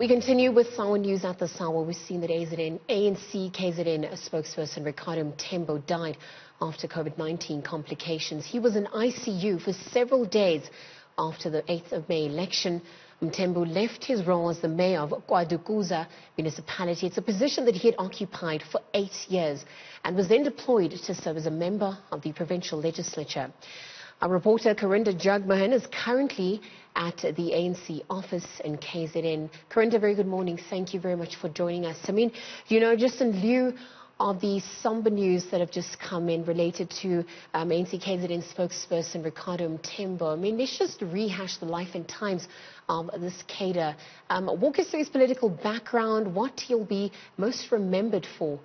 We continue with our news at this hour. We've seen that ANC KZN spokesperson Ricardo Mthembu died after COVID-19 complications. He was in ICU for several days after the 8th of May election. Mthembu left his role as the mayor of KwaDukuza Municipality. It's a position that he had occupied for 8 years and was then deployed to serve as a member of the provincial legislature. Our reporter Karinda Jagmohan is currently at the ANC office in KZN. Karinda, very good morning. Thank you very much for joining us. I mean, just in lieu of the somber news that have just come in related to ANC KZN spokesperson Ricardo Mthembu, I mean, let's just rehash the life and times of this cadre. Walk us through his political background, what he'll be most remembered for.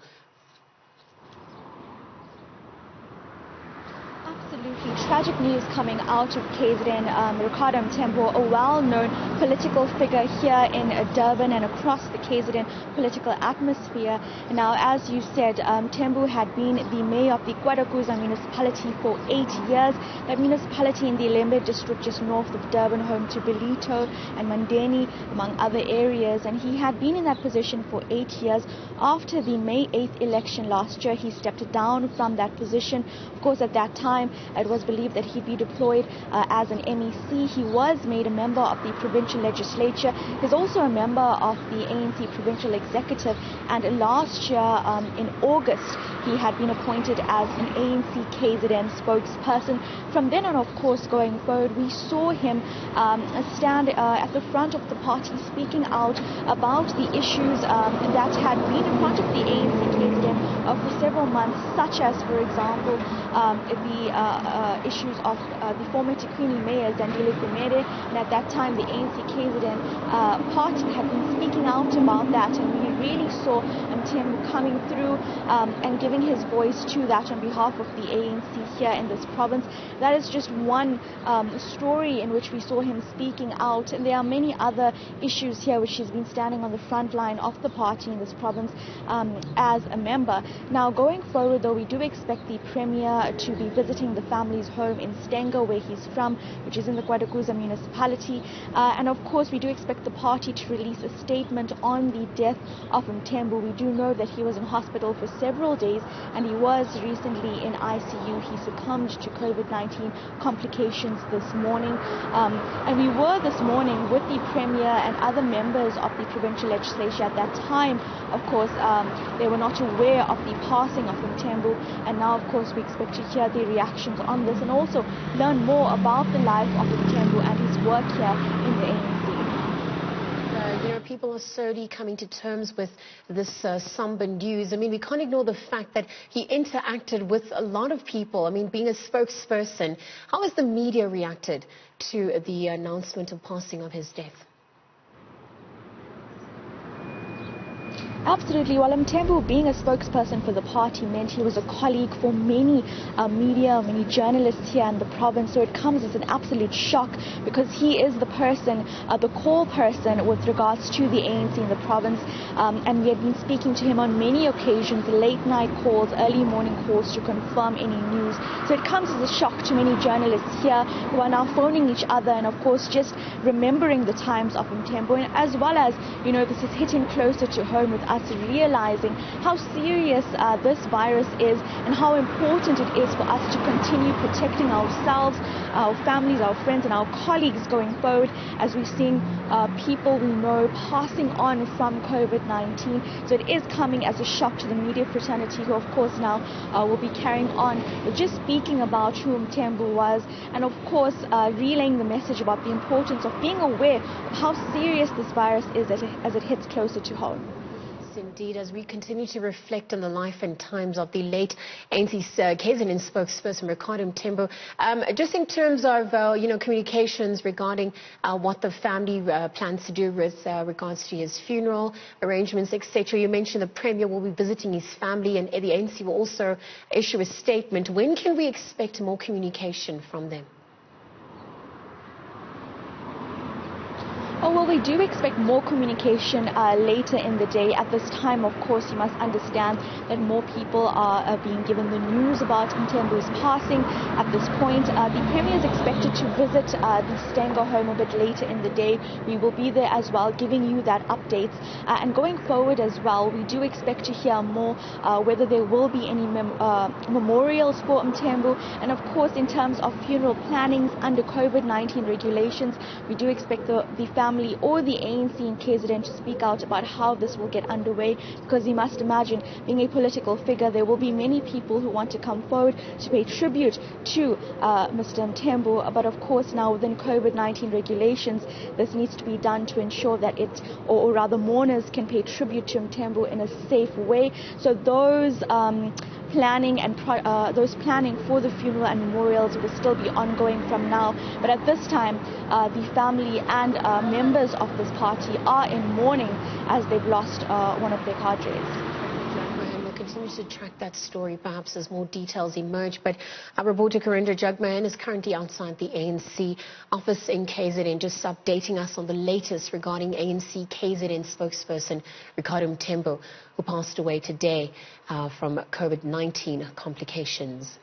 Absolutely. Tragic news coming out of KZN. Ricardo Mthembu, a well-known political figure here in Durban and across the KZN political atmosphere. Now, as you said, Mthembu had been the mayor of the KwaDukuza Municipality for 8 years. That municipality in the Lembe district just north of Durban, home to Belito and Mandeni, among other areas. And he had been in that position for 8 years. After the May 8th election last year, he stepped down from that position. Of course, at that time, it was believed that he'd be deployed as an MEC. He was made a member of the provincial legislature. He's also a member of the ANC provincial executive. And last year, in August, he had been appointed as an ANC KZN spokesperson. From then on, of course, going forward, we saw him stand at the front of the party speaking out about the issues that had been in front of the ANC KZN for several months, such as, for example, the issues of the former Tikwini mayor, Zandile Kumere. And at that time, the ANC KZN party had been speaking out about that, and we really saw Mthembu coming through and giving his voice to that on behalf of the ANC here in this province. That is just one story in which we saw him speaking out, and there are many other issues here which he's been standing on the front line of the party in this province as a member. Now, going forward, though, we do expect the Premier to be visiting the family's home in Stengo, where he's from, which is in the KwaDukuza Municipality. And of course, we do expect the party to release a statement on the death of Mthembu. We do know that he was in hospital for several days, and he was recently in ICU. He succumbed to COVID-19 complications this morning. And we were this morning with the Premier and other members of the provincial legislature. At that time, of course, they were not aware of the passing of Mthembu, and now, of course, we expect to hear the reactions on this and also learn more about the life of Mthembu and his work here in the ANC. People are slowly coming to terms with this somber news. I mean, we can't ignore the fact that he interacted with a lot of people. I mean, being a spokesperson, how has the media reacted to the announcement of passing of his death? Absolutely. Well, Mthembu, being a spokesperson for the party, meant he was a colleague for many media, many journalists here in the province. So it comes as an absolute shock, because he is the person, the core person with regards to the ANC in the province. And we have been speaking to him on many occasions, late night calls, early morning calls to confirm any news. So it comes as a shock to many journalists here who are now phoning each other and, of course, just remembering the times of Mthembu. And as well as, this is hitting closer to home with us realizing how serious this virus is and how important it is for us to continue protecting ourselves, our families, our friends and our colleagues going forward, as we're seeing people we know passing on from COVID-19. So it is coming as a shock to the media fraternity, who of course now will be carrying on with just speaking about who Mthembu was, and of course relaying the message about the importance of being aware of how serious this virus is as it hits closer to home. Indeed, as we continue to reflect on the life and times of the late ANC KZN spokesperson Ricardo Mthembu, just in terms of communications regarding what the family plans to do with regards to his funeral arrangements, etc. You mentioned the Premier will be visiting his family, and the ANC will also issue a statement. When can we expect more communication from them? Oh, well, we do expect more communication later in the day. At this time, of course, you must understand that more people are being given the news about Mthembu's passing. At this point, the Premier is expected to visit the Stengo home a bit later in the day. We will be there as well, giving you that update. And going forward as well, we do expect to hear more whether there will be any memorials for Mthembu. And of course, in terms of funeral plannings under COVID-19 regulations, we do expect the family or the ANC in KZN to speak out about how this will get underway, because you must imagine, being a political figure, there will be many people who want to come forward to pay tribute to Mr. Mthembu. But of course, now within COVID-19 regulations, this needs to be done to ensure that or rather mourners can pay tribute to Mthembu in a safe way. So those planning for the funeral and memorials will still be ongoing from now. But at this time, the family and members of this party are in mourning as they've lost one of their cadres. We'll continue to track that story, perhaps as more details emerge. But our reporter Karinda Jagmohan is currently outside the ANC office in KZN, just updating us on the latest regarding ANC KZN spokesperson Ricardo Mthembu, who passed away today from COVID-19 complications.